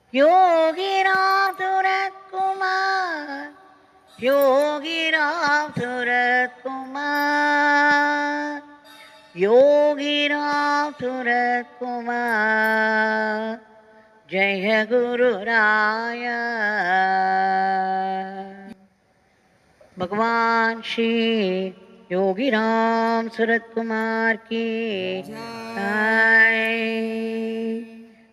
Yogi Ramsuratkumar, Yogi Ramsuratkumar, Yogi Ramsuratkumar, Jaya Guru Raya. Bhagwan Shri Yogi Ramsuratkumar ki jai.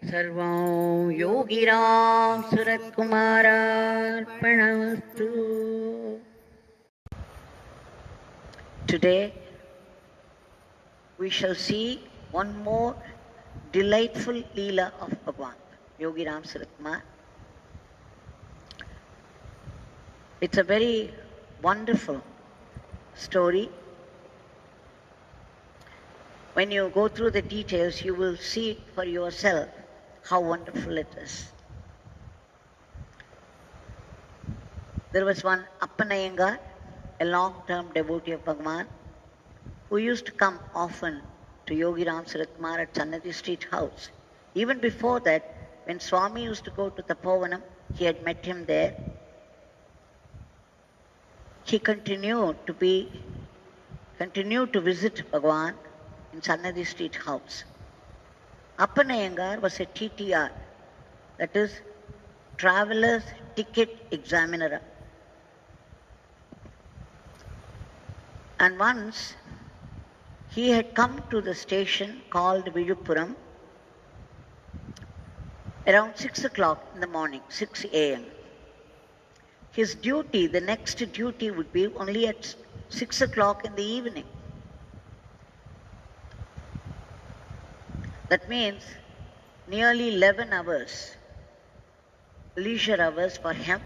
Sarvam Yogi Ramsuratkumar Arpanamastu. Today we shall see one more delightful Leela of Bhagwan, Yogi Ramsuratkumar. It's a very wonderful story. When you go through the details, you will see for yourself how wonderful it is. There was one Appan Iyengar, a long-term devotee of Bhagwan, who used to come often to Yogi Ramsuratkumar at Sannidhi Street House. Even before that, when Swami used to go to Tapovanam, he had met him there. He continued to visit Bhagwan in Sannidhi Street House. Appan Iyengar was a TTR, that is, Traveler's Ticket Examiner. And once he had come to the station called Vizhupuram around 6 o'clock in the morning, 6 a.m. His duty, the next duty would be only at 6 o'clock in the evening. That means nearly 11 hours, leisure hours for him.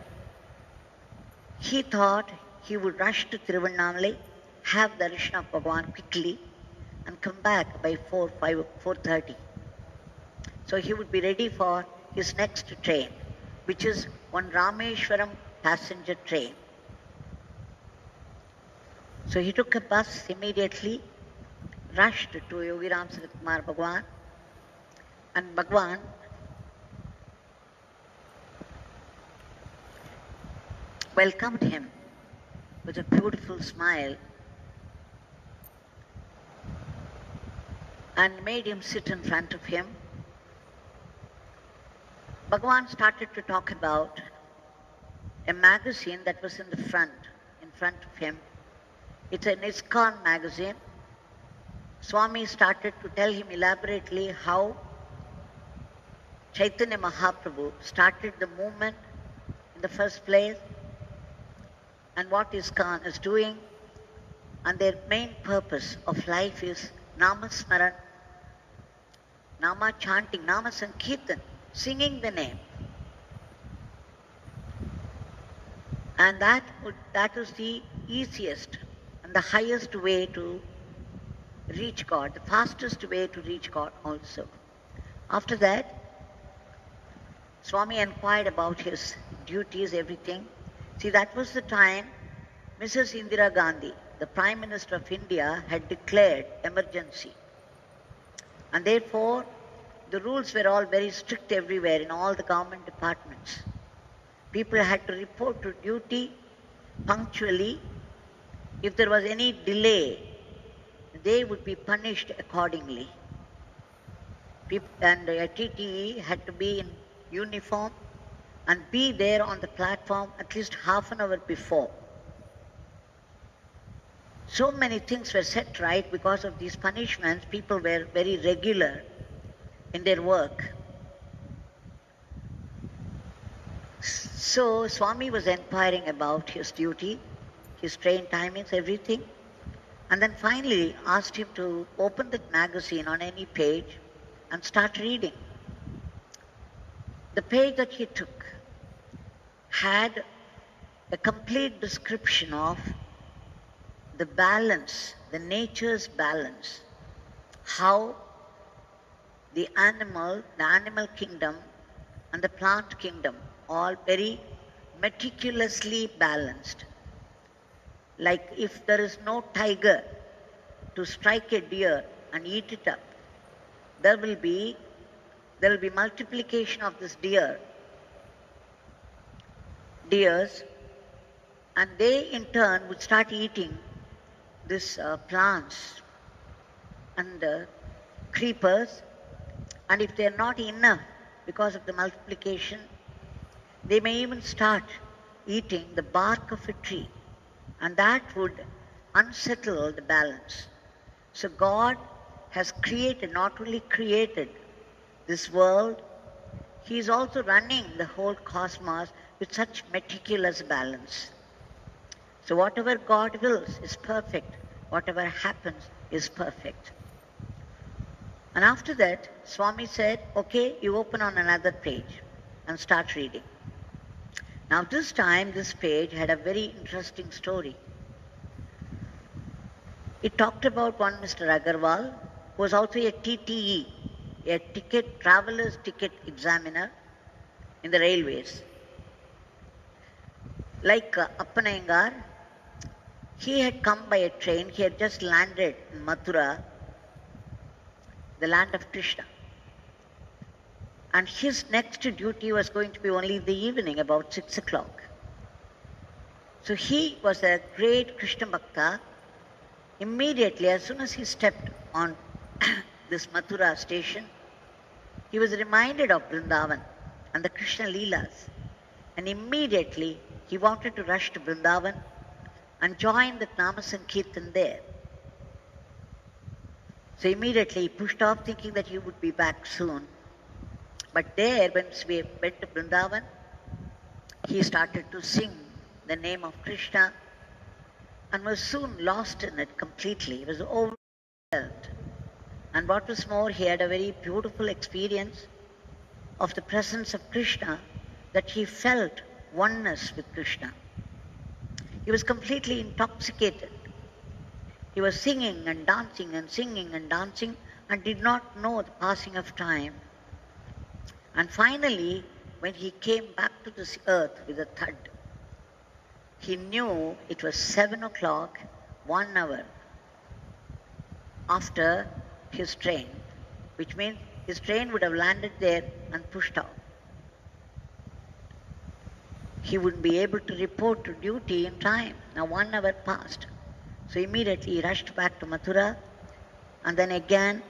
He thought he would rush to Tiruvannamalai, have darshan of Bhagwan quickly, and come back by 4:30. So he would be ready for his next train, which is one Rameshwaram passenger train. So he took a bus immediately, rushed to Yogi Ramsuratkumar Bhagwan, and Bhagwan welcomed him with a beautiful smile and made him sit in front of him. Bhagwan started to talk about a magazine that was in front of him. It's an ISKON magazine. Swami started to tell him elaborately how Chaitanya Mahaprabhu started the movement in the first place and what ISKCON is doing, and their main purpose of life is Nama Smaran, Nama chanting, Nama Sankirtan, singing the name. And that is the easiest and the highest way to reach God, the fastest way to reach God also. After that, Swami inquired about his duties, everything. See, that was the time Mrs. Indira Gandhi, the Prime Minister of India, had declared emergency. And therefore, the rules were all very strict everywhere in all the government departments. People had to report to duty punctually. If there was any delay, they would be punished accordingly. And TTE had to be in uniform and be there on the platform at least half an hour before. So many things were set right because of these punishments. People were very regular in their work. So Swami was inquiring about his duty, his train timings, everything, and then finally asked him to open that magazine on any page and start reading. The page that he took had a complete description of the balance, the nature's balance, how the animal kingdom and the plant kingdom, all very meticulously balanced. Like if there is no tiger to strike a deer and eat it up, there will be multiplication of this deer deers, and they in turn would start eating these plants and creepers, and if they are not enough because of the multiplication, they may even start eating the bark of a tree, and that would unsettle the balance. So God has created, not only created this world, He is also running the whole cosmos with such meticulous balance. So whatever God wills is perfect. Whatever happens is perfect. And after that, Swami said, okay, you open on another page and start reading. Now this time, this page had a very interesting story. It talked about one Mr. Agarwal, who was also a TTE, a traveler's ticket examiner in the railways. Like Appan Iyengar, he had come by a train. He had just landed in Mathura, the land of Krishna. And his next duty was going to be only in the evening, about 6 o'clock. So he was a great Krishna Bhakta. Immediately, as soon as he stepped on this Mathura station, he was reminded of Vrindavan and the Krishna Leelas. And immediately, he wanted to rush to Vrindavan and join the Nama Sankirtan there. So immediately he pushed off, thinking that he would be back soon. But there, when we went to Vrindavan, he started to sing the name of Krishna and was soon lost in it completely. He was overwhelmed. And what was more, he had a very beautiful experience of the presence of Krishna, that he felt oneness with Krishna. He was completely intoxicated. He was singing and dancing and singing and dancing and did not know the passing of time. And finally, when he came back to this earth with a thud, he knew it was 7 o'clock, 1 hour after his train, which means his train would have landed there and pushed out. He wouldn't be able to report to duty in time. Now 1 hour passed. So immediately he rushed back to Mathura and then again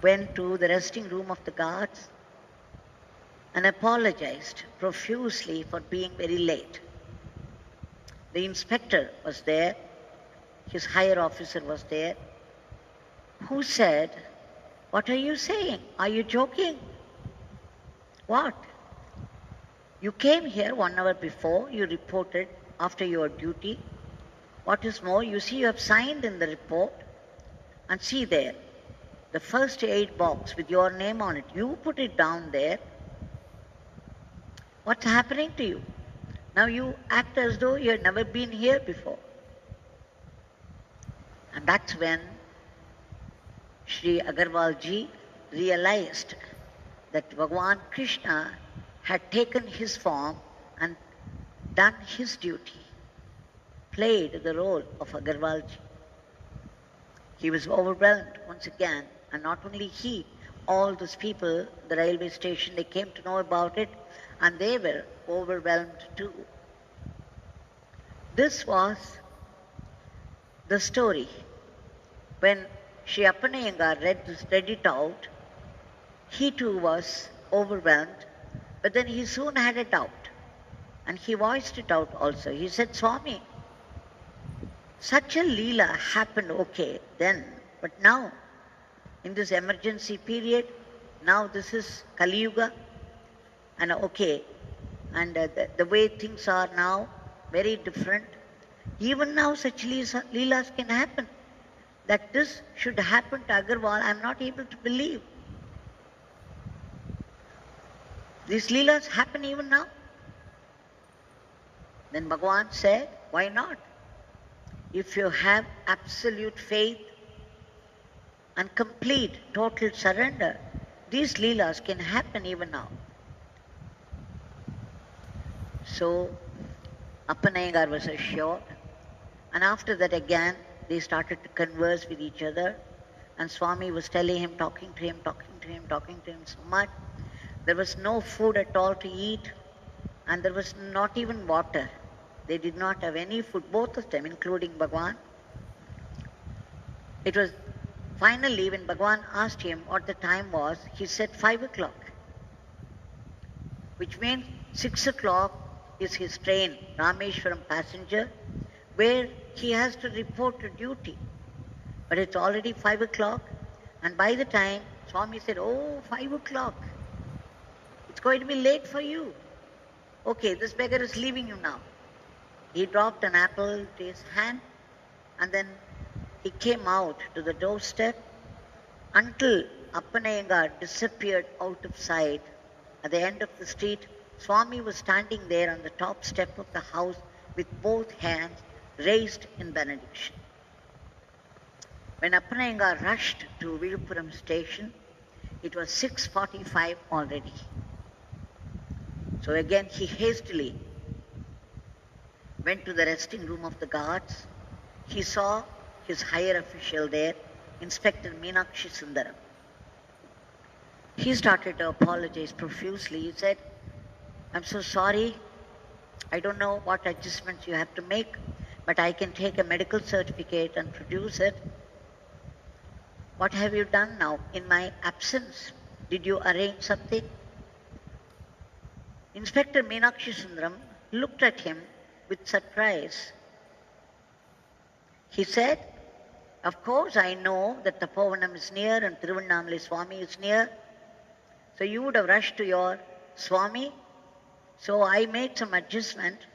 went to the resting room of the guards and apologized profusely for being very late. The inspector was there, his higher officer was there, who said, "What are you saying? Are you joking? What? You came here 1 hour before, you reported after your duty. What is more, you see you have signed in the report, and see there, the first aid box with your name on it, you put it down there. What's happening to you? Now you act as though you had never been here before." And that's when Shri Agarwal ji realized that Bhagwan Krishna had taken his form and done his duty, played the role of Agarwal ji. He was overwhelmed once again, and not only he, all those people, the railway station, they came to know about it, and they were overwhelmed too. This was the story. When Shri Appan Iyengar read it out, he too was overwhelmed, but then he soon had a doubt, and he voiced it out also. He said, "Swami, such a Leela happened okay then, but now, in this emergency period, now this is Kali Yuga, and okay, and the way things are now, very different. Even now such Leelas can happen. That this should happen to Agarwal, I am not able to believe. These Leelas happen even now." Then Bhagwan said, "Why not? If you have absolute faith and complete, total surrender, these Leelas can happen even now." So Appan Iyengar was assured, and after that again they started to converse with each other, and Swami was telling him, talking to him so much. There was no food at all to eat, and there was not even water. They did not have any food, both of them, including Bhagwan. It was finally when Bhagwan asked him what the time was, he said 5 o'clock, which means 6 o'clock is his train, Rameshwaram passenger, where he has to report to duty. But it's already 5 o'clock, and by the time Swami said, "Oh, 5 o'clock, it's going to be late for you. Okay, this beggar is leaving you now." He dropped an apple to his hand, and then he came out to the doorstep until Appan Iyengar disappeared out of sight. At the end of the street, Swami was standing there on the top step of the house with both hands raised in benediction. When Appan Iyengar rushed to Viluppuram station, it was 6:45 already. So again he hastily went to the resting room of the guards. He saw his higher official there, Inspector Meenakshi Sundaram. He started to apologize profusely. He said, "I'm so sorry. I don't know what adjustments you have to make, but I can take a medical certificate and produce it. What have you done now in my absence? Did you arrange something?" Inspector Meenakshi Sundaram looked at him with surprise. He said, "Of course I know that the Pournam is near and Tiruvannamalai Swami is near. So you would have rushed to your Swami. So I made some adjustment.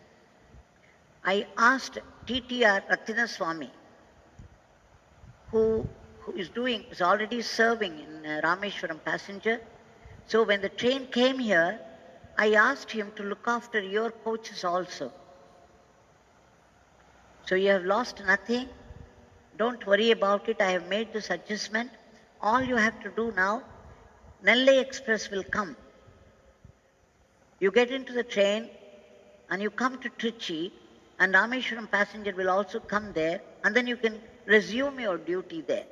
I asked TTR Ratna Swami, who is already serving in Rameshwaram passenger. So when the train came here, I asked him to look after your coaches also. So you have lost nothing. Don't worry about it. I have made this adjustment. All you have to do now, Nellai Express will come. You get into the train and you come to Trichy, and Rameshwaram passenger will also come there, and then you can resume your duty there."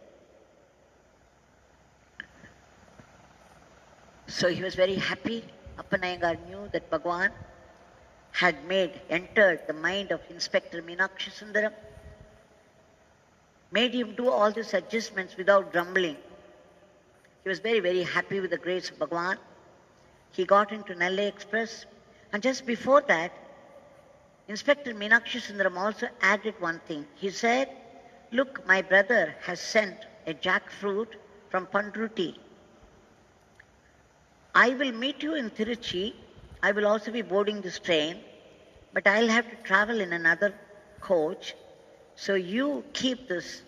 So he was very happy. Appan Iyengar knew that Bhagwan had entered the mind of Inspector Meenakshi Sundaram, made him do all these adjustments without grumbling. He was very, very happy with the grace of Bhagwan. He got into Nellai Express, and just before that, Inspector Meenakshi Sundaram also added one thing. He said, "Look, my brother has sent a jackfruit from Pandruti. I will meet you in Tiruchi. I will also be boarding this train, but I'll have to travel in another coach. So you keep this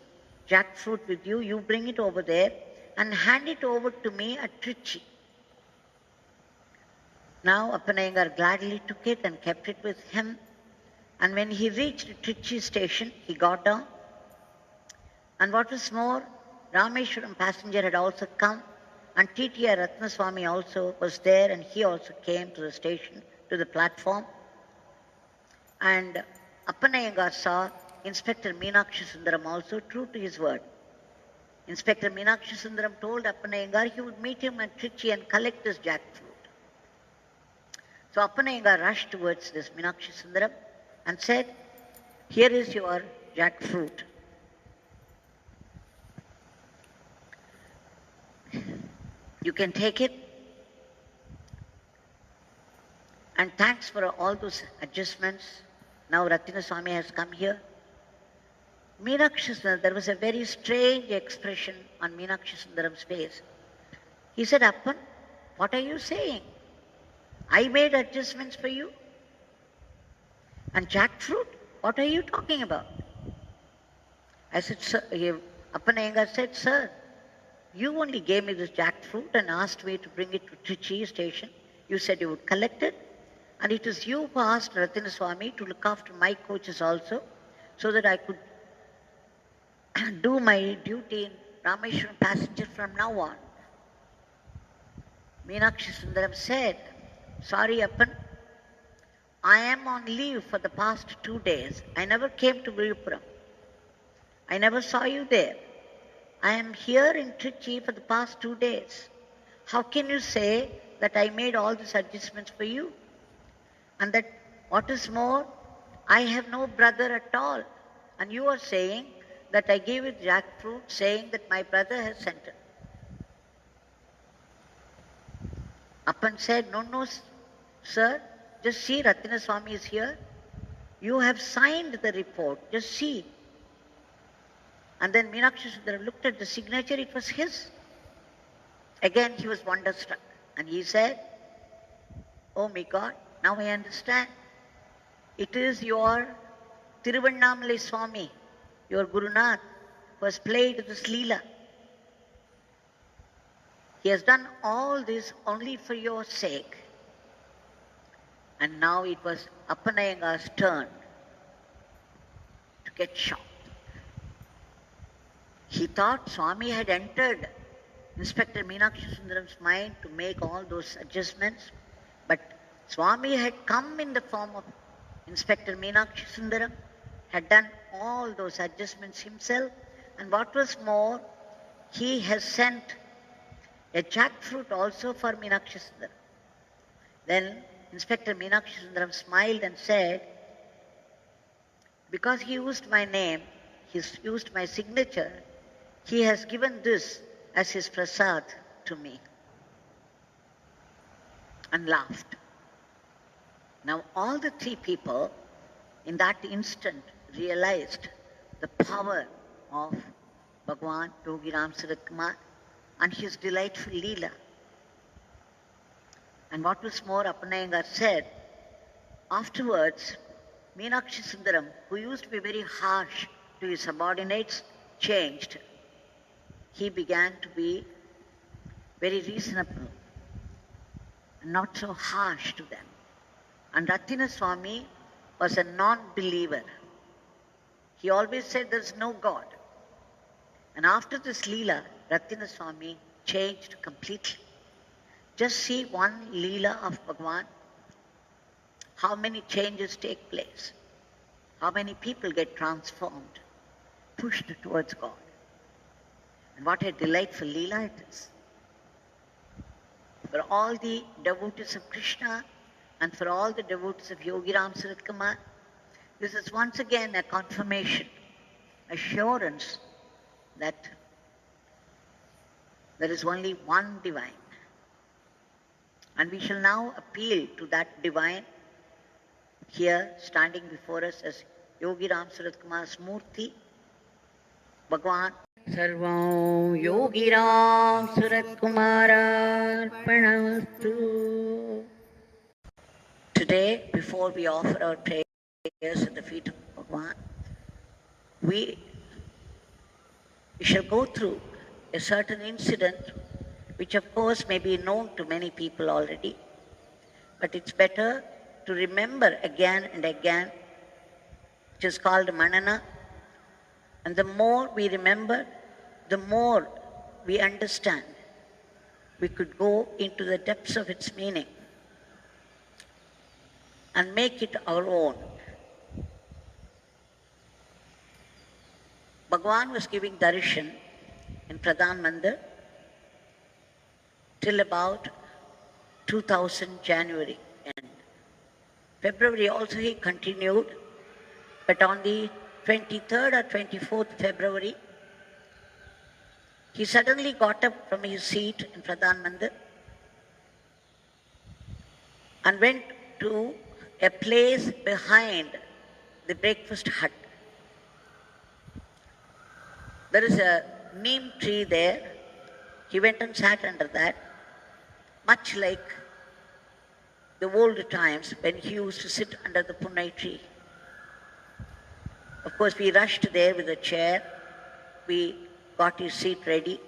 jackfruit with you, you bring it over there and hand it over to me at Trichy." Now Appan Iyengar gladly took it and kept it with him. And when he reached Trichy station, he got down. And what was more, Rameshwaram passenger had also come, and TTR Ratna Swami also was there, and he also came to the station, to the platform. And Appan Iyengar saw Inspector Meenakshi Sundaram also true to his word. Inspector Meenakshi Sundaram told Appan Iyengar he would meet him at Trichy and collect this jackfruit. So Appan Iyengar rushed towards this Meenakshi Sundaram and said, "Here is your jackfruit. You can take it. And thanks for all those adjustments. Now Ratna Swami has come here." Meenakshi Sundaram, there was a very strange expression on Meenakshi Sundaram's face. He said, "Appan, what are you saying? I made adjustments for you. And jackfruit, what are you talking about?" I said, "Sir," Appan Iyengar said, "Sir, you only gave me this jackfruit and asked me to bring it to Trichy station. You said you would collect it. And it is you who asked Ratna Swami to look after my coaches also, so that I could do my duty in Rameshwaram passenger from now on." Meenakshi Sundaram said, "Sorry, Appan, I am on leave for the past 2 days. I never came to Viluppuram. I never saw you there. I am here in Trichy for the past 2 days. How can you say that I made all these adjustments for you? And that, what is more, I have no brother at all. And you are saying that I gave it jackfruit, saying that my brother has sent it. Appan said, no, sir, just see, Ratna Swami is here. You have signed the report, just see. And then Meenakshi Sundaram looked at the signature, it was his. Again he was wonderstruck. And he said, oh my God, now I understand. It is your Tiruvannamalai Swami, your Gurunath, who has played this Leela. He has done all this only for your sake. And now it was Appan Iyengar's turn to get shocked. He thought Swami had entered Inspector Meenakshi Sundaram's mind to make all those adjustments, but Swami had come in the form of Inspector Meenakshi Sundaram, had done all those adjustments himself, and what was more, he has sent a jackfruit also for Meenakshi Sundaram. Then Inspector Meenakshi Sundaram smiled and said, because he used my name, he used my signature, he has given this as his prasad to me. And laughed. Now all the three people in that instant realized the power of Bhagwan Yogi Ramsuratkumar and his delightful Leela. And what was more, Appan Iyengar said, afterwards, Meenakshi Sundaram, who used to be very harsh to his subordinates, changed. He began to be very reasonable and not so harsh to them. And Ratna Swami was a non-believer. He always said there is no God. And after this Leela, Ratna Swami changed completely. Just see one Leela of Bhagwan, how many changes take place, how many people get transformed, pushed towards God. And what a delightful Leela it is. For all the devotees of Krishna and for all the devotees of Yogi Ramsuratkumar, this is once again a confirmation, assurance that there is only one divine. And we shall now appeal to that divine here standing before us as Yogi Ramsuratkumar's Murti, Bhagwan. Sarvam Yogi Ramsuratkumar Arpanastu. Today, before we offer our prayers at the feet of Bhagwan, we shall go through a certain incident which of course may be known to many people already, but it's better to remember again and again, which is called Manana. And the more we remember, the more we understand. We could go into the depths of its meaning and make it our own. Bhagwan was giving darshan in Pradhan Mandir till about 2000 January. And February also he continued, but on the 23rd or 24th February, he suddenly got up from his seat in Pradhan Mandir and went to a place behind the breakfast hut. There is a neem tree there. He went and sat under that, much like the old times when he used to sit under the Punnai tree. Of course, we rushed there with a chair. We got his seat ready.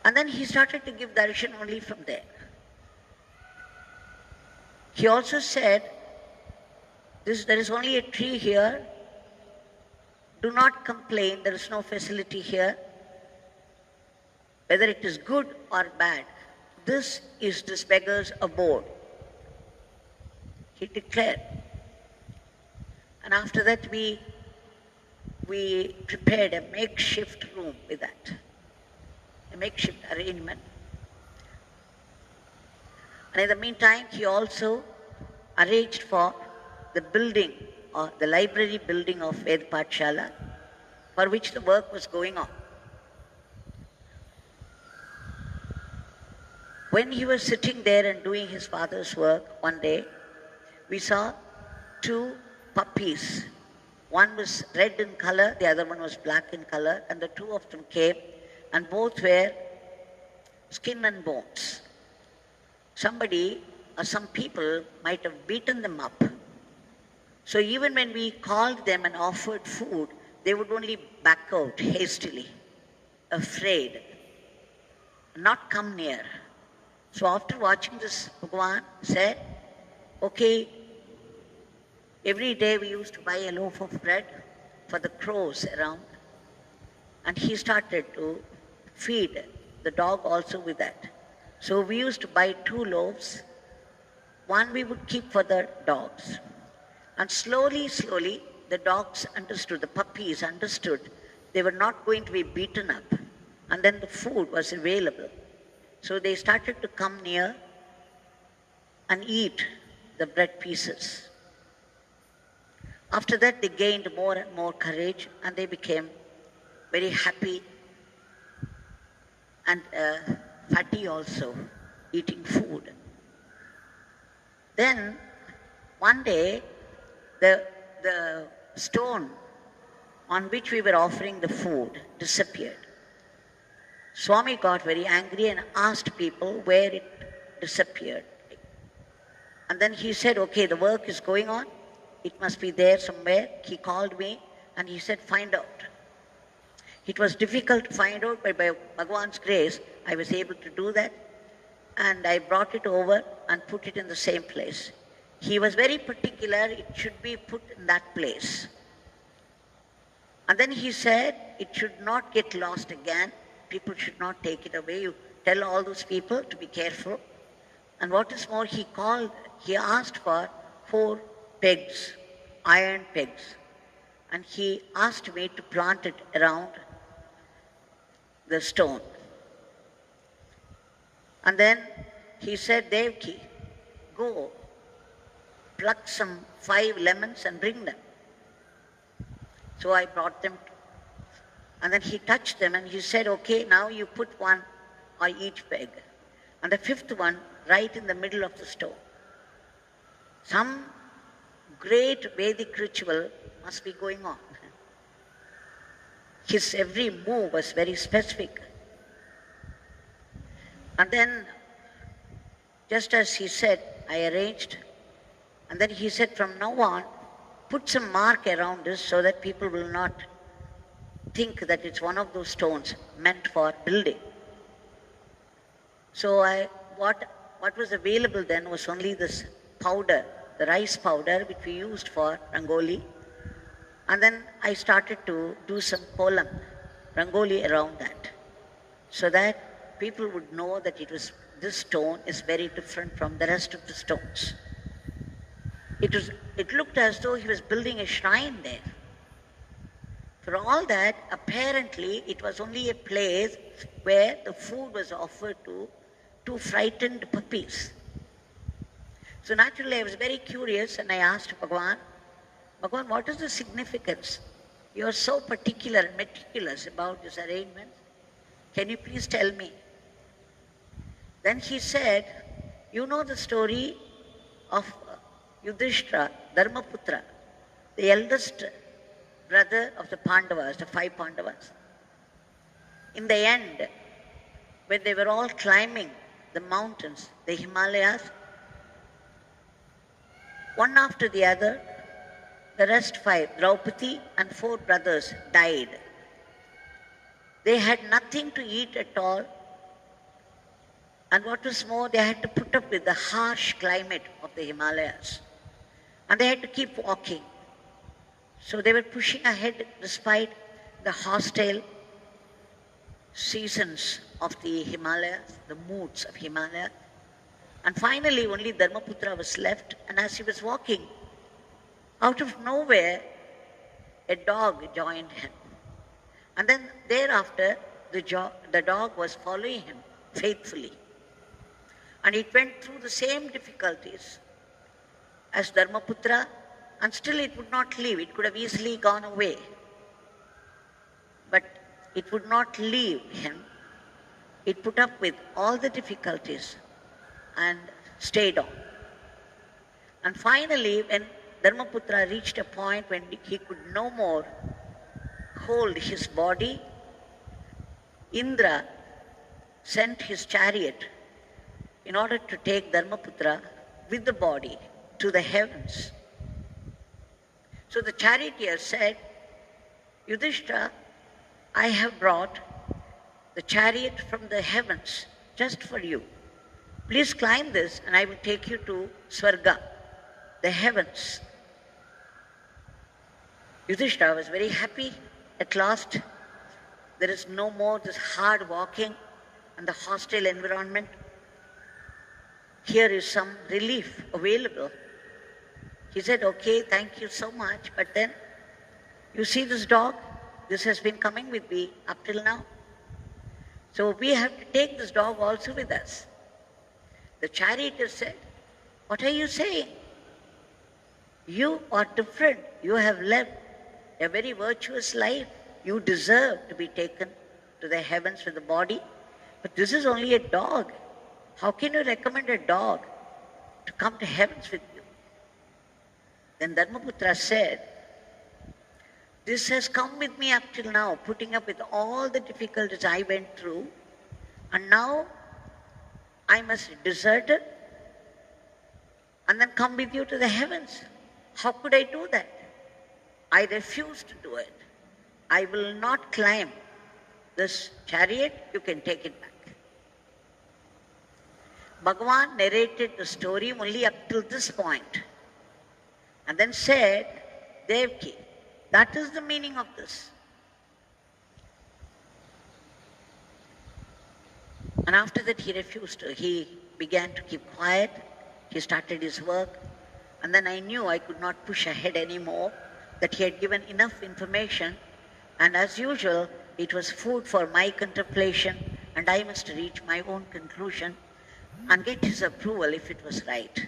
And then he started to give darshan only from there. He also said, there is only a tree here. Do not complain, there is no facility here. Whether it is good or bad, this is this beggar's abode. He declared. And after that we prepared a makeshift room with that, a makeshift arrangement. And in the meantime, he also arranged for the building, or the library building of Ved Pathshala, for which the work was going on. When he was sitting there and doing his father's work, one day, we saw two puppies. One was red in color, the other one was black in color, and the two of them came, and both were skin and bones. Somebody or some people might have beaten them up. So even when we called them and offered food, they would only back out hastily, afraid, not come near. So after watching this, Bhagwan said, okay, every day we used to buy a loaf of bread for the crows around, and he started to feed the dog also with that. So we used to buy 2 loaves. One we would keep for the dogs. And slowly, the dogs understood, the puppies understood, they were not going to be beaten up. And then the food was available. So they started to come near and eat the bread pieces. After that, they gained more and more courage, and they became very happy and fatty also, eating food. Then, one day, the stone on which we were offering the food disappeared. Swami got very angry and asked people where it disappeared. And then he said, okay, the work is going on. It must be there somewhere. He called me and he said, find out. It was difficult to find out, but by Bhagwan's grace, I was able to do that. And I brought it over and put it in the same place. He was very particular, it should be put in that place. And then he said, it should not get lost again. People should not take it away. You tell all those people to be careful. And what is more, he asked for 4 pegs, iron pegs. And he asked me to plant it around the stone. And then he said, Devaki, go, pluck some 5 lemons and bring them. So I brought them. And then he touched them and he said, okay, now you put 1 on each peg. And the 5th one right in the middle of the stone. Some great Vedic ritual must be going on. His every move was very specific. And then, just as he said, I arranged. And then he said, from now on, put some mark around this so that people will not think that it's one of those stones meant for building. So what was available then was only this powder, the rice powder which we used for Rangoli. And then I started to do some kolam, Rangoli around that, so that people would know that this stone is very different from the rest of the stones. It looked as though he was building a shrine there. For all that, apparently it was only a place where the food was offered to 2 frightened puppies. So naturally I was very curious and I asked Bhagwan, what is the significance? You are so particular and meticulous about this arrangement. Can you please tell me? Then he said, you know the story of Yudhishthira, Dharmaputra, the eldest brother of the Pandavas, the 5 Pandavas. In the end, when they were all climbing the mountains, the Himalayas, one after the other, the rest 5, Draupadi and 4 brothers died. They had nothing to eat at all. And what was more, they had to put up with the harsh climate of the Himalayas. And they had to keep walking. So they were pushing ahead despite the hostile seasons of the Himalayas, the moods of Himalaya. And finally, only Dharmaputra was left. And as he was walking, out of nowhere, a dog joined him. And then thereafter, the dog was following him faithfully. And it went through the same difficulties as Dharmaputra, and still it would not leave. It could have easily gone away. But it would not leave him. It put up with all the difficulties and stayed on. And finally, when Dharmaputra reached a point when he could no more hold his body, Indra sent his chariot in order to take Dharmaputra with the body to the heavens. So the charioteer said, Yudhishthira, I have brought the chariot from the heavens just for you. Please climb this and I will take you to Swarga, the heavens. Yudhishthira was very happy. At last, there is no more this hard walking and the hostile environment. Here is some relief available. He said, okay, thank you so much. But then, you see this dog? This has been coming with me up till now. So we have to take this dog also with us. The charioteer said, what are you saying? You are different. You have led a very virtuous life. You deserve to be taken to the heavens with the body. But this is only a dog. How can you recommend a dog to come to heavens with you? Then Dharmaputra said, this has come with me up till now, putting up with all the difficulties I went through, and now I must desert it and then come with you to the heavens. How could I do that? I refuse to do it. I will not climb this chariot. You can take it back. Bhagavan narrated the story only up till this point and then said, Devaki, that is the meaning of this. And after that he refused to. He began to keep quiet. He started his work. And then I knew I could not push ahead anymore, that he had given enough information. And as usual, it was food for my contemplation, and I must reach my own conclusion and get his approval if it was right.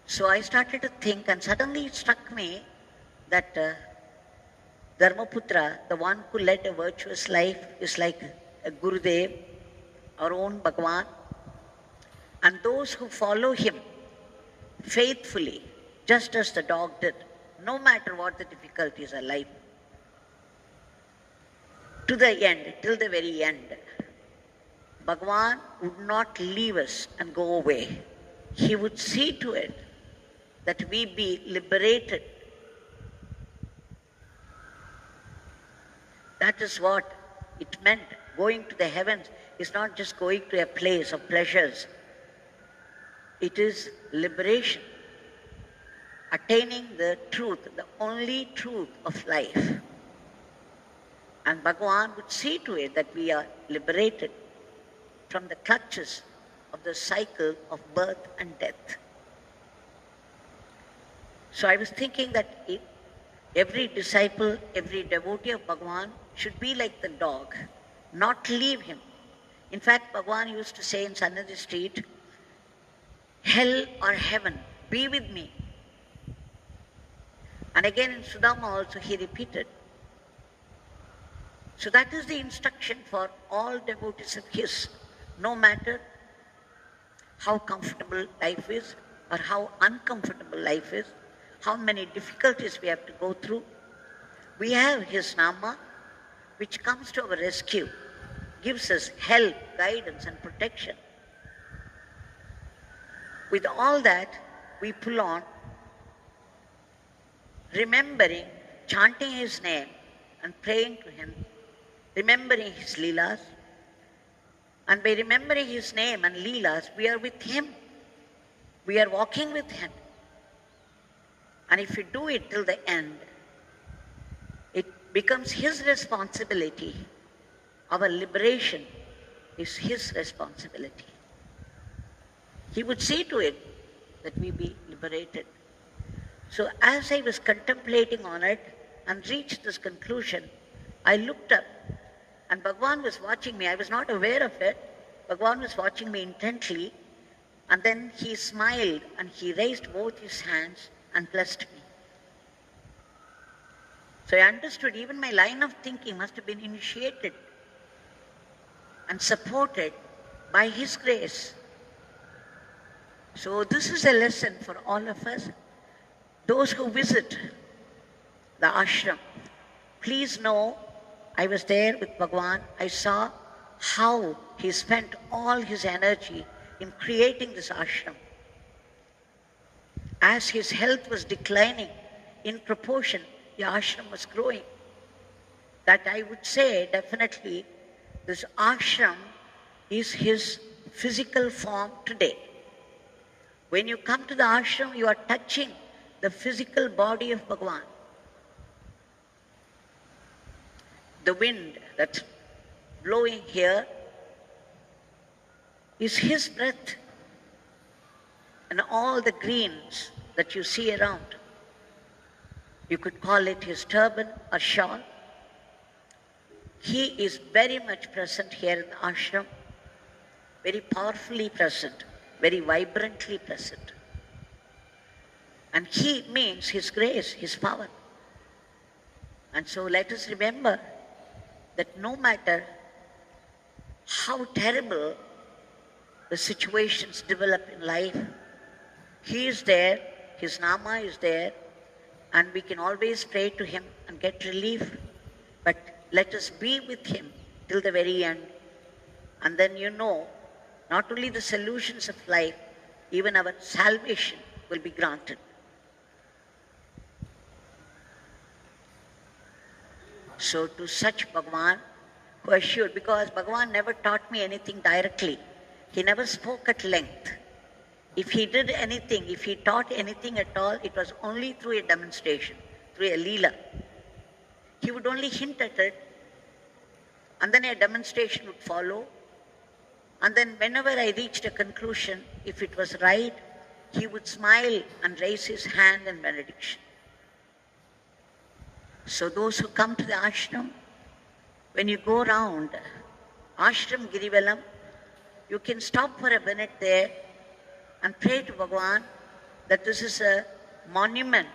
So I started to think, and suddenly it struck me that Dharmaputra, the one who led a virtuous life, is like a Gurudev, our own Bhagwan, and those who follow him faithfully, just as the dog did, no matter what the difficulties are life, to the end, till the very end, Bhagwan would not leave us and go away. He would see to it that we be liberated. That is what it meant. Going to the heavens is not just going to a place of pleasures. It is liberation, attaining the truth, the only truth of life. And Bhagavan would see to it that we are liberated from the clutches of the cycle of birth and death. So I was thinking that every disciple, every devotee of Bhagavan should be like the dog, not leave him. In fact, Bhagavan used to say in Sannidhi Street, hell or heaven, be with me. And again in Sudama also he repeated. So that is the instruction for all devotees of his. No matter how comfortable life is or how uncomfortable life is, how many difficulties we have to go through, we have his Nama which comes to our rescue, gives us help, guidance and protection. With all that, we pull on, remembering, chanting his name and praying to him, remembering his Leelas. And by remembering his name and Leelas, we are with him. We are walking with him. And if we do it till the end, it becomes his responsibility. Our liberation is his responsibility. He would see to it that we be liberated. So as I was contemplating on it and reached this conclusion, I looked up and Bhagwan was watching me. I was not aware of it. Bhagwan was watching me intently And then he smiled and he raised both his hands and blessed me. So I understood even my line of thinking must have been initiated and supported by his grace. So this is a lesson for all of us. Those who visit the ashram, please know I was there with Bhagwan. I saw how he spent all his energy in creating this ashram. As his health was declining, in proportion, the ashram was growing. That I would say definitely this ashram is his physical form today. When you come to the ashram, you are touching the physical body of Bhagwan. The wind that's blowing here is his breath, and all the greens that you see around. You could call it his turban or shawl. He is very much present here in the ashram, very powerfully present, very vibrantly present. And he means his grace, his power. And so let us remember that no matter how terrible the situations develop in life, he is there, his nama is there, and we can always pray to him and get relief. But let us be with him till the very end. And then not only the solutions of life, even our salvation will be granted. So to such Bhagwan, who assured, because Bhagwan never taught me anything directly. He never spoke at length. If he did anything, if he taught anything at all, it was only through a demonstration, through a leela. He would only hint at it, and then a demonstration would follow. And then whenever I reached a conclusion, if it was right, he would smile and raise his hand in benediction. So those who come to the ashram, when you go around ashram Girivalam, you can stop for a minute there and pray to Bhagwan that this is a monument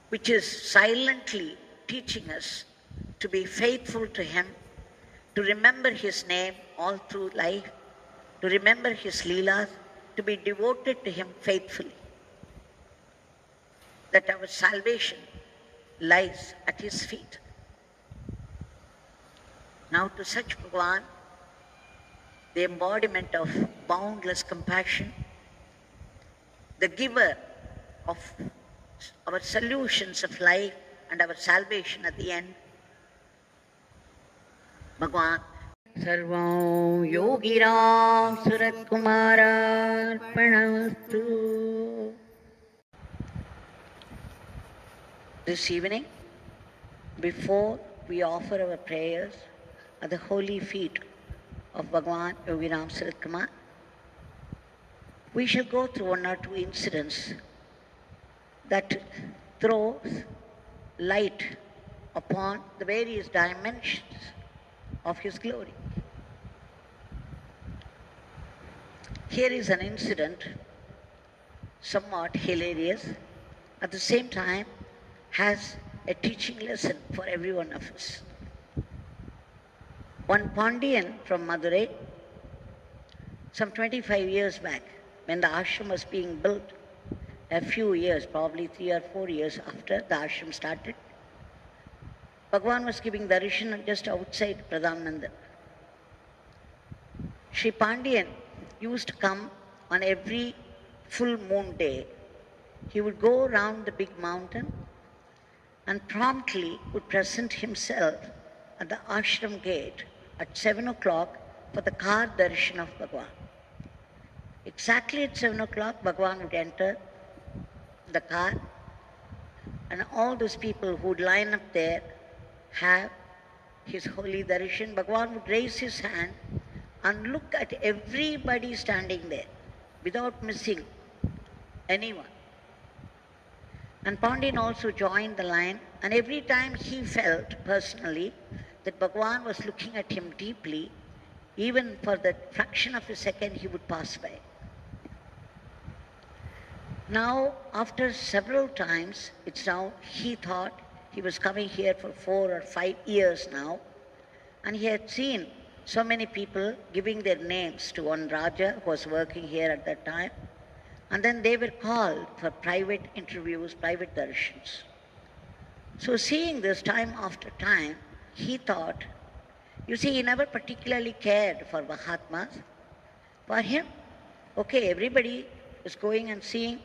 which is silently teaching us to be faithful to him, to remember his name all through life, to remember his leelas, to be devoted to him faithfully. That our salvation lies at his feet. Now to such Bhagwan, the embodiment of boundless compassion, the giver of our solutions of life and our salvation at the end, Bhagwan. Sarvam Yogi Ramsuratkumar Ashram. This evening, before we offer our prayers at the holy feet of Bhagavan Yogi Ramsuratkumar, we shall go through one or two incidents that throws light upon the various dimensions of his glory. Here is an incident, somewhat hilarious, at the same time has a teaching lesson for every one of us. One Pandian from Madurai, some 25 years back, when the ashram was being built, a few years, probably 3 or 4 years after the ashram started, Bhagwan was giving darshan just outside Pradhanananda. Shri Pandian used to come on every full moon day. He would go around the big mountain and promptly would present himself at the ashram gate at 7 o'clock for the Car Darshan of Bhagwan. Exactly at 7 o'clock, Bhagwan would enter the car, and all those people who would line up there have his holy darshan. Bhagwan would raise his hand and look at everybody standing there without missing anyone. And Pandian also joined the line, and every time he felt personally that Bhagwan was looking at him deeply, even for the fraction of a second, he would pass by. Now, after several times, he thought he was coming here for 4 or 5 years now, and he had seen so many people giving their names to one Raja who was working here at that time, and then they were called for private interviews, private darshans. So seeing this time after time, he thought, you see, he never particularly cared for Mahatmas. For him, okay, everybody is going and seeing.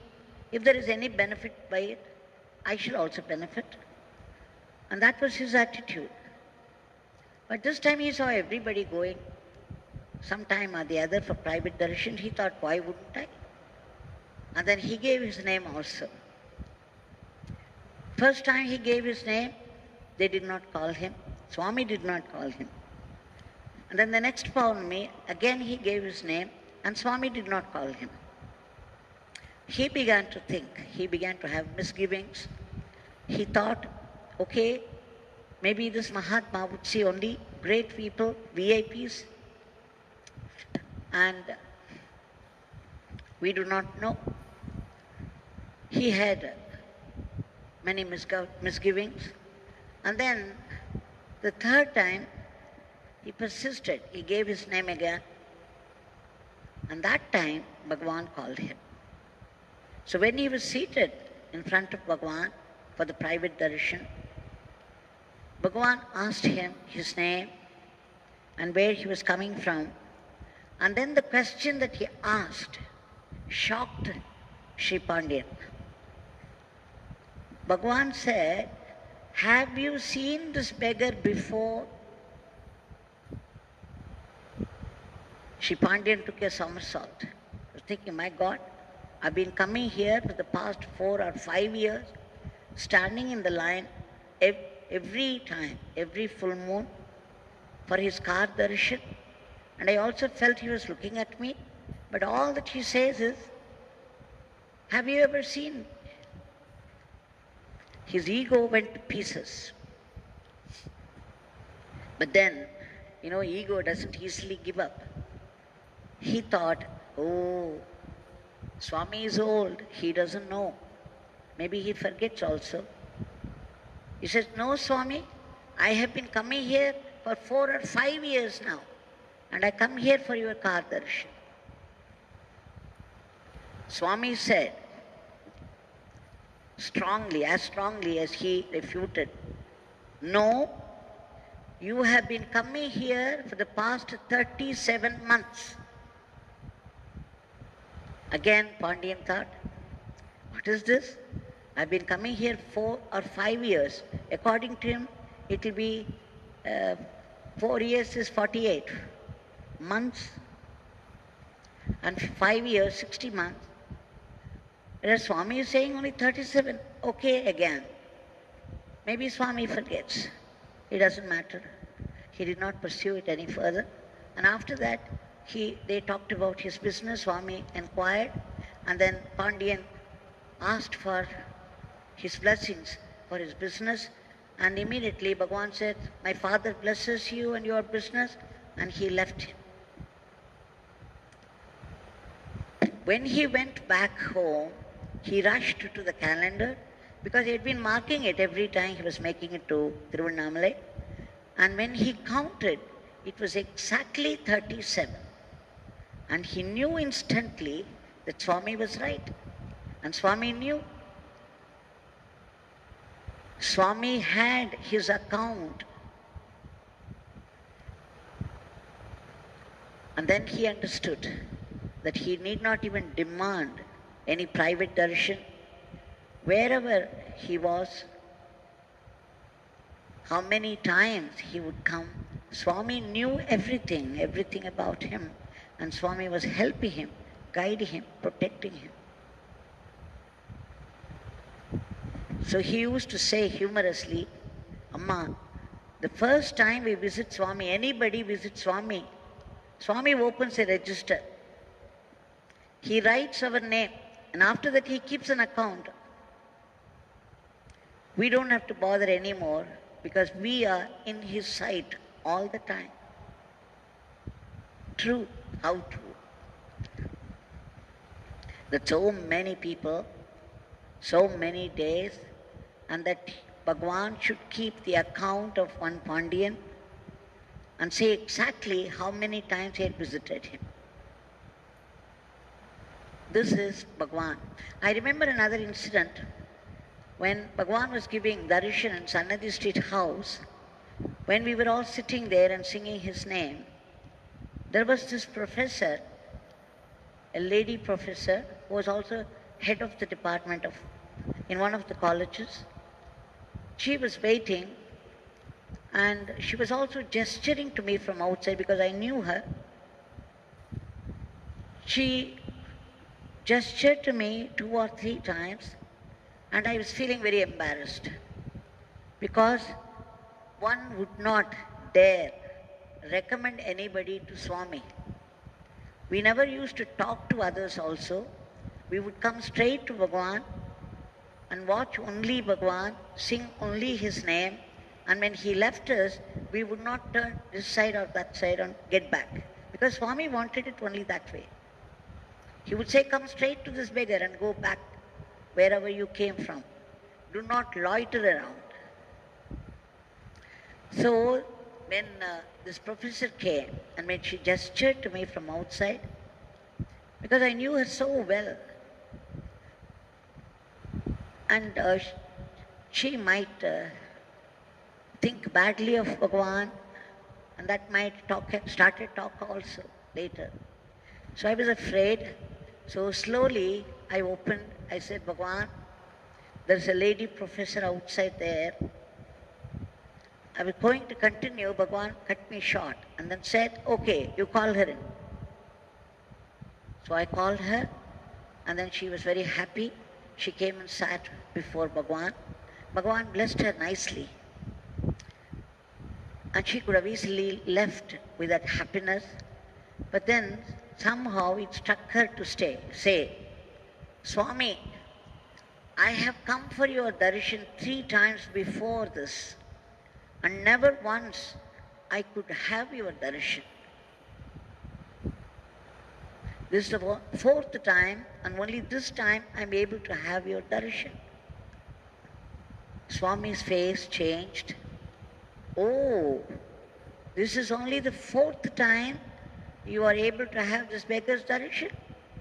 If there is any benefit by it, I shall also benefit. And that was his attitude. But this time he saw everybody going sometime or the other for private darshan. He thought, why wouldn't I? And then he gave his name also. First time he gave his name, they did not call him. Swami did not call him. And then the next Pournami, again he gave his name, and Swami did not call him. He began to think, he began to have misgivings. He thought, okay, maybe this Mahatma would see only great people, VIPs, and we do not know. He had many misgivings. And then the third time, he persisted. He gave his name again. And that time, Bhagwan called him. So when he was seated in front of Bhagwan for the private darshan, Bhagwan asked him his name and where he was coming from. And then the question that he asked shocked Sri Pandian. Bhagwan said, have you seen this beggar before? Sri Pandian took a somersault. He was thinking, my God, I've been coming here for the past 4 or 5 years, standing in the line every time, every full moon for his Car Darshan. And I also felt he was looking at me. But all that he says is, have you ever seen? His ego went to pieces. But then, ego doesn't easily give up. He thought, oh, Swami is old, he doesn't know. Maybe he forgets also. He says, no, Swami, I have been coming here for 4 or 5 years now, and I come here for your Car Darshan. Swami said, as strongly as he refuted, no, you have been coming here for the past 37 months. Again, Pandian thought, what is this? I've been coming here 4 or 5 years. According to him, it will be 4 years is 48 months, and 5 years, 60 months. Whereas Swami is saying only 37. Okay, again. Maybe Swami forgets. It doesn't matter. He did not pursue it any further. And after that, they talked about his business. Swami inquired, and then Pandian asked for his blessings for his business, and immediately Bhagwan said, my father blesses you and your business, and he left him. When he went back home, he rushed to the calendar because he had been marking it every time he was making it to Tiruvannamalai, and when he counted, it was exactly 37. And he knew instantly that Swami was right. And Swami knew. Swami had his account. And then he understood that he need not even demand any private darshan. Wherever he was, how many times he would come, Swami knew everything about him. And Swami was helping him, guiding him, protecting him. So he used to say humorously, Amma, the first time we visit Swami, anybody visits Swami, Swami opens a register. He writes our name, and after that he keeps an account. We don't have to bother anymore because we are in his sight all the time. True, how true. That so many people, so many days, and that Bhagwan should keep the account of one Pandian and say exactly how many times he had visited him. This is Bhagwan. I remember another incident when Bhagwan was giving darshan in Sannidhi Street House. When we were all sitting there and singing his name, there was this professor, a lady professor, who was also head of the department in one of the colleges. She was waiting and she was also gesturing to me from outside because I knew her. She gestured to me 2 or 3 times and I was feeling very embarrassed because one would not dare recommend anybody to Swami. We never used to talk to others also. We would come straight to Bhagwan and watch only Bhagwan, sing only his name, and when he left us, we would not turn this side or that side and get back. Because Swami wanted it only that way. He would say, come straight to this beggar and go back wherever you came from. Do not loiter around. So when this professor came and when she gestured to me from outside, because I knew her so well, and she might think badly of Bhagwan, and that might start a talk also later. So I was afraid. So slowly I opened, I said, Bhagwan, there's a lady professor outside there. I was going to continue, Bhagwan cut me short and then said, okay, you call her in. So I called her and then she was very happy. She came and sat before Bhagwan. Bhagwan blessed her nicely. And she could have easily left with that happiness. But then somehow it struck her to say, Swami, I have come for your darshan 3 times before this, and never once I could have your darshan. This is the 4th time, and only this time I am able to have your darshan. Swami's face changed. Oh, this is only the 4th time you are able to have this beggar's darshan.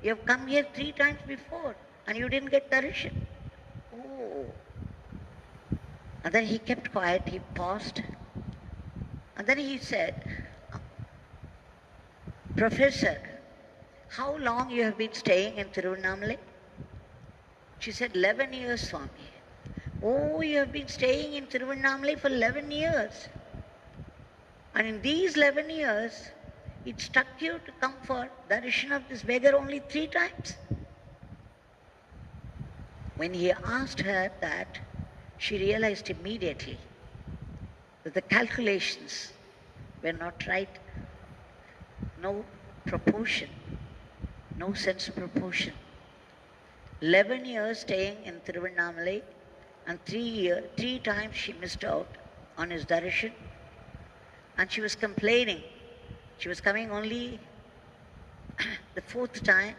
You have come here 3 times before and you didn't get darshan. Oh. And then he kept quiet, he paused. And then he said, Professor, how long you have been staying in Tiruvannamalai? She said, 11 years, Swami. Oh, you have been staying in Tiruvannamalai for 11 years. And in these 11 years, it struck you to come for darshan of this beggar only 3 times. When he asked her that, she realized immediately that the calculations were not right. No proportion, no sense of proportion. 11 years staying in Tiruvannamalai and 3 times she missed out on his darshan. And she was complaining. She was coming only the 4th time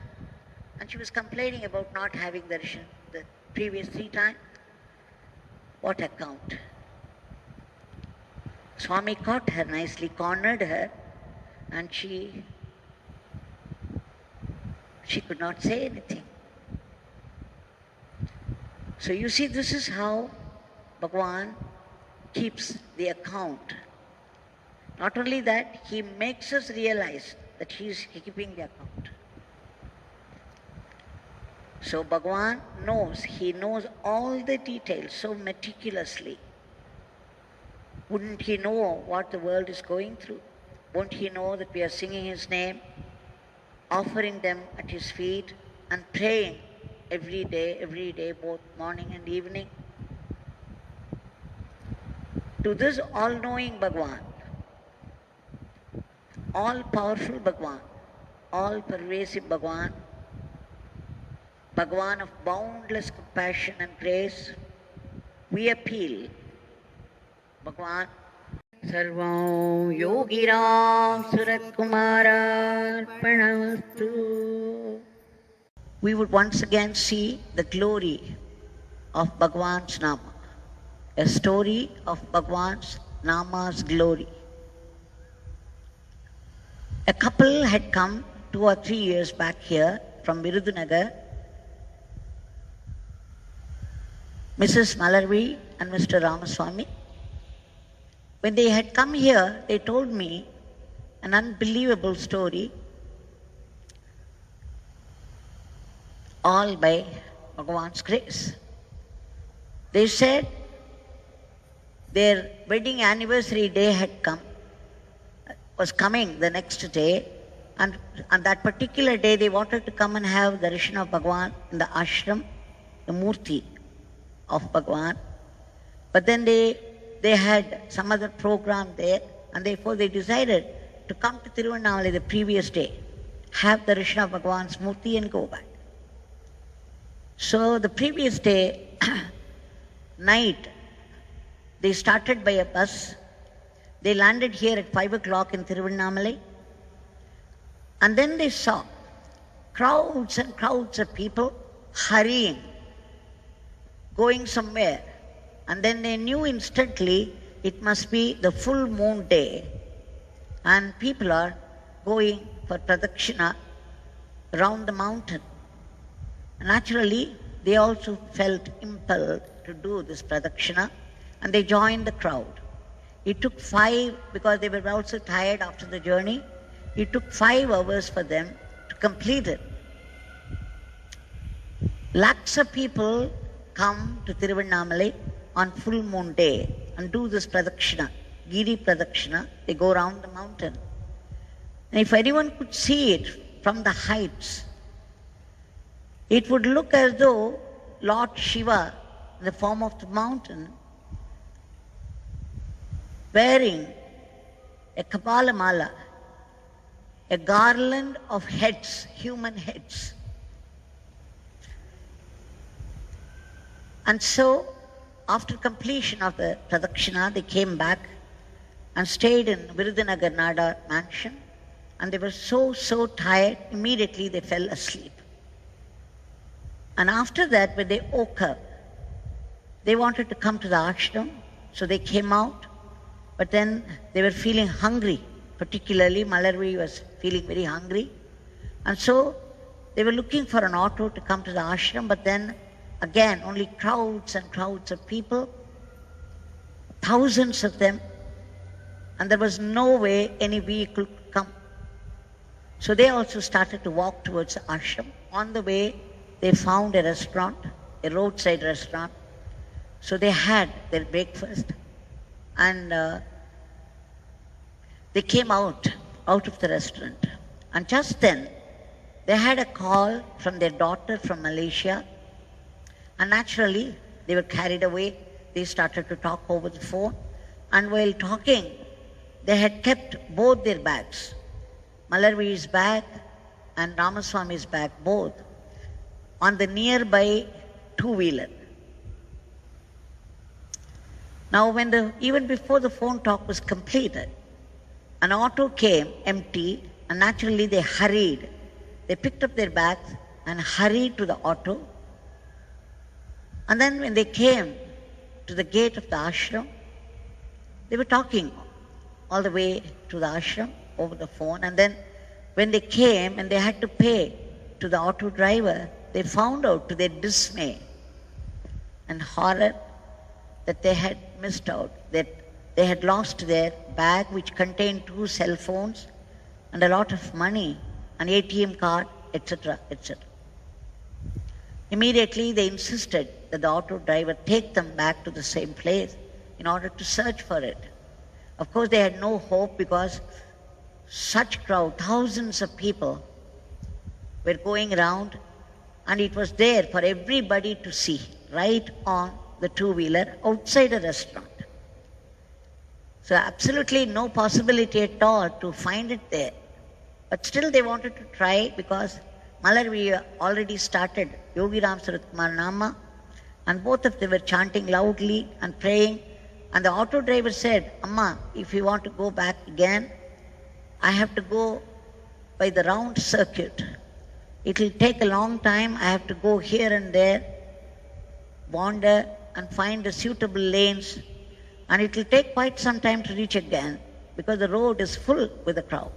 and she was complaining about not having darshan the previous 3 times. What account? Swami caught her nicely, cornered her, and she could not say anything. So you see, this is how Bhagwan keeps the account. Not only that, he makes us realize that he is keeping the account. So Bhagwan knows, he knows all the details so meticulously. Wouldn't he know what the world is going through? Won't he know that we are singing his name, offering them at his feet and praying every day, both morning and evening? To this all-knowing Bhagwan, all-powerful Bhagwan, all-pervasive Bhagwan, Bhagwan of boundless compassion and grace, we appeal, Bhagwan, Sarvam Yogi Ramsuratkumar Ashram. We would once again see the glory of Bhagwan's Nama, a story of Bhagwan's Nama's glory. A couple had come 2 or 3 years back here from Virudhunagar, Mrs. Malarvizhi and Mr. Ramaswamy. When they had come here, they told me an unbelievable story, all by Bhagwan's grace. They said their wedding anniversary day had come, was coming the next day, and on that particular day they wanted to come and have the darshan of Bhagwan in the ashram, the murti of Bhagwan. But then they had some other program there, and therefore they decided to come to Tiruvannamalai the previous day, have the darshan of Bhagwan's murti and go back. So the previous day, night, they started by a bus. They landed here at 5 o'clock in Tiruvannamalai. And then they saw crowds and crowds of people hurrying, going somewhere. And then they knew instantly it must be the full moon day. And people are going for pradakshina around the mountain. Naturally, they also felt impelled to do this pradakshina, and they joined the crowd. It took 5, because they were also tired after the journey, it took 5 hours for them to complete it. Lakhs of people come to Tiruvannamalai on full moon day and do this pradakshina, giri pradakshina. They go around the mountain. And if anyone could see it from the heights, it would look as though Lord Shiva, in the form of the mountain, wearing a Kapala Mala, a garland of heads, human heads. And so, after completion of the pradakshina, they came back and stayed in Virudhunagar Nada mansion, and they were so tired, immediately they fell asleep. And after that, when they woke up, they wanted to come to the ashram, so they came out, but then they were feeling hungry. Particularly, Malarvizhi was feeling very hungry. And so they were looking for an auto to come to the ashram, but then again, only crowds and crowds of people, thousands of them, and there was no way any vehicle could come. So they also started to walk towards the ashram. On the way, they found a restaurant, a roadside restaurant. So they had their breakfast, and they came out of the restaurant. And just then, they had a call from their daughter from Malaysia. And naturally, they were carried away. They started to talk over the phone. And while talking, they had kept both their bags, Malarvizhi's bag and Ramaswamy's bag, both, on the nearby two-wheeler. Now, even before the phone talk was completed, an auto came empty, and naturally they hurried. They picked up their bags and hurried to the auto. And then when they came to the gate of the ashram, they were talking all the way to the ashram over the phone. And then when they came and they had to pay to the auto driver, they found out to their dismay and horror that they had missed out, that they had lost their bag, which contained 2 cell phones and a lot of money, an ATM card, etc., etc. Immediately they insisted that the auto driver take them back to the same place in order to search for it. Of course, they had no hope, because such crowd, thousands of people were going around, and it was there for everybody to see, right on the two-wheeler outside a restaurant. So absolutely no possibility at all to find it there. But still they wanted to try, because Malarvizhi already started Yogi Ramsuratkumar Nama, and both of them were chanting loudly and praying, And the auto driver said, Amma, if you want to go back again, I have to go by the round circuit. It will take a long time. I have to go here and there, wander and find the suitable lanes. And it will take quite some time to reach again because the road is full with a crowd.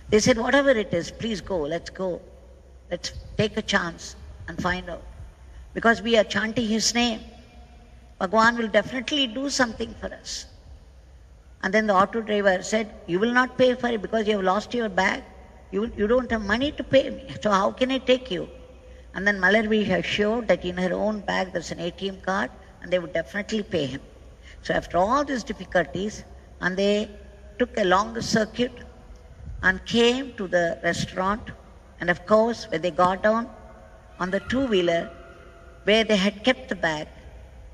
They said, whatever it is, please go, let's go. Let's take a chance and find out. Because we are chanting His name, Bhagwan will definitely do something for us. And then the auto driver said, you will not pay for it because you have lost your bag. You don't have money to pay me, so how can I take you? And then Malarvizhi assured that in her own bag there's an ATM card and they would definitely pay him. So after all these difficulties, and they took a longer circuit and came to the restaurant. And of course, when they got down on the two-wheeler where they had kept the bag,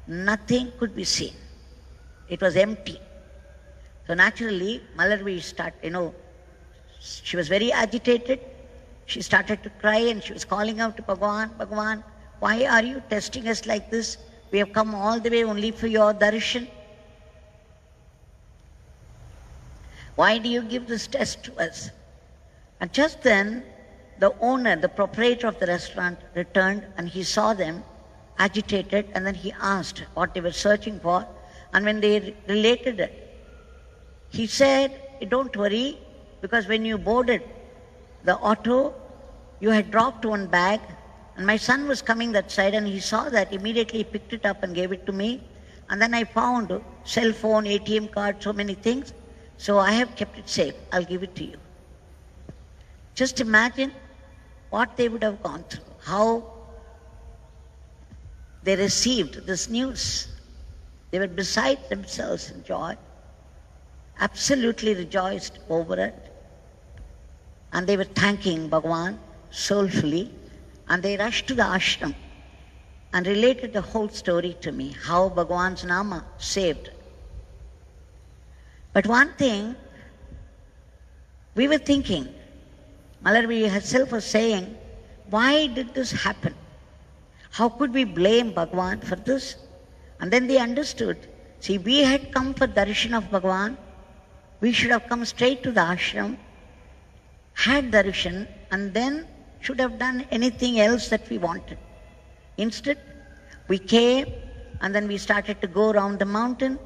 nothing could be seen. It was empty. So naturally, Malarvizhi she was very agitated. She started to cry and she was calling out to Bhagwan, Bhagwan, why are you testing us like this? We have come all the way only for your darshan. Why do you give this test to us? And just then, the owner, the proprietor of the restaurant returned and he saw them agitated, and then he asked what they were searching for. And when they related it, he said, don't worry, because when you boarded the auto, you had dropped one bag, and my son was coming that side and he saw that, immediately he picked it up and gave it to me. And then I found cell phone, ATM card, so many things. So I have kept it safe. I'll give it to you. Just imagine what they would have gone through, how they received this news. They were beside themselves in joy, absolutely rejoiced over it. And they were thanking Bhagwan soulfully. And they rushed to the ashram and related the whole story to me, how Bhagwan's Nama saved. But one thing, we were thinking, Malarvizhi herself was saying, why did this happen? How could we blame Bhagwan for this? And then they understood, see, we had come for darshan of Bhagwan, we should have come straight to the ashram, had darshan, and then should have done anything else that we wanted. Instead, we came and then we started to go around the mountain,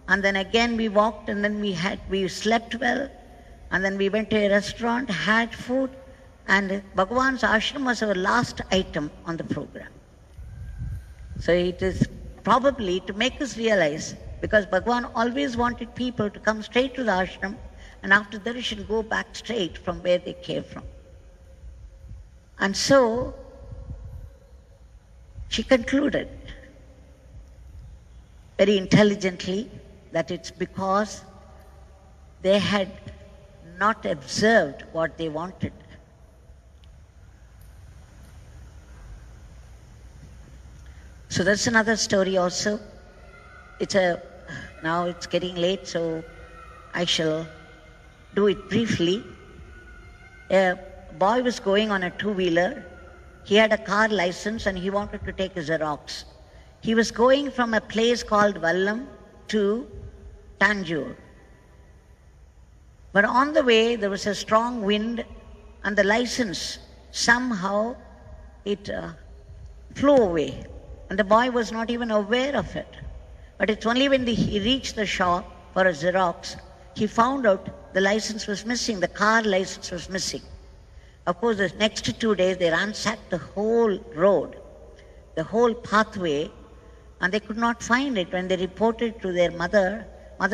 and then again we walked, and then we slept well, and then we went to a restaurant, had food, and Bhagwan's ashram was our last item on the program. So it is probably to make us realize, because Bhagwan always wanted people to come straight to the ashram and after darshan go back straight from where they came from. And so she concluded very intelligently that it's because they had not observed what they wanted. So that's another story also. Now it's getting late, so I shall do it briefly. A boy was going on a two-wheeler. He had a car license and he wanted to take a Xerox. He was going from a place called Vallam to Tanjore. But on the way, there was a strong wind and the license, somehow it flew away. And the boy was not even aware of it. But it's only when he reached the shop for a Xerox, he found out the license was missing, the car license was missing. Of course, the next 2 days, they ransacked the whole road, the whole pathway, and they could not find it. When they reported to their mother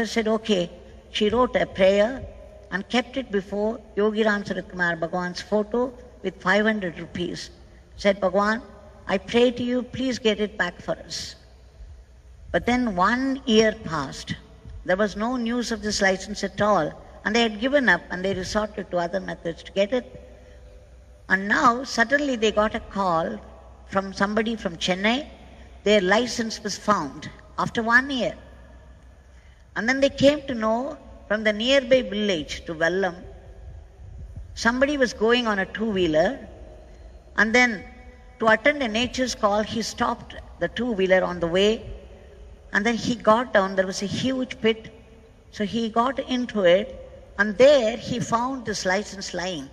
said, okay. She wrote a prayer and kept it before Yogi Ramsuratkumar Bhagwan's photo with 500 rupees. Said, Bhagwan, I pray to you, please get it back for us. But then 1 year passed. There was no news of this license at all. And they had given up and they resorted to other methods to get it. And now suddenly they got a call from somebody from Chennai. Their license was found after 1 year. And then they came to know from the nearby village to Vallam, somebody was going on a two-wheeler, and then to attend a nature's call, he stopped the two-wheeler on the way, And then he got down, there was a huge pit. So he got into it, and there he found this license lying.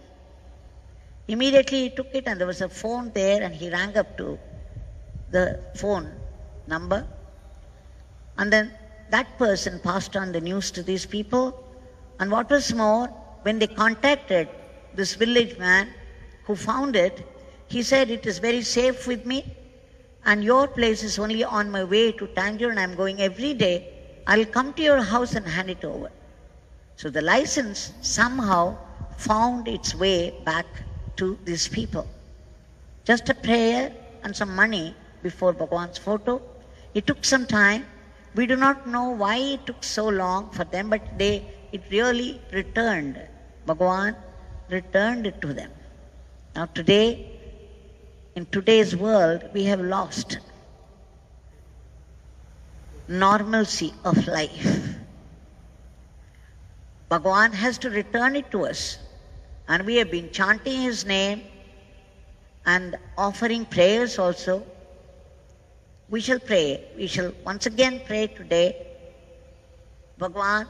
Immediately he took it, and there was a phone there, and he rang up to the phone number. And then that person passed on the news to these people. And what was more, when they contacted this village man who found it, he said, "It is very safe with me, and your place is only on my way to Tanjore, and I'm going every day. I'll come to your house and hand it over." So the license somehow found its way back to these people. Just a prayer and some money before Bhagwan's photo. It took some time. We do not know why it took so long for them, but it really returned. Bhagwan returned it to them. Now today, in today's world, we have lost normalcy of life. Bhagwan has to return it to us. And we have been chanting his name and offering prayers also. We shall pray. We shall once again pray today. Bhagwan,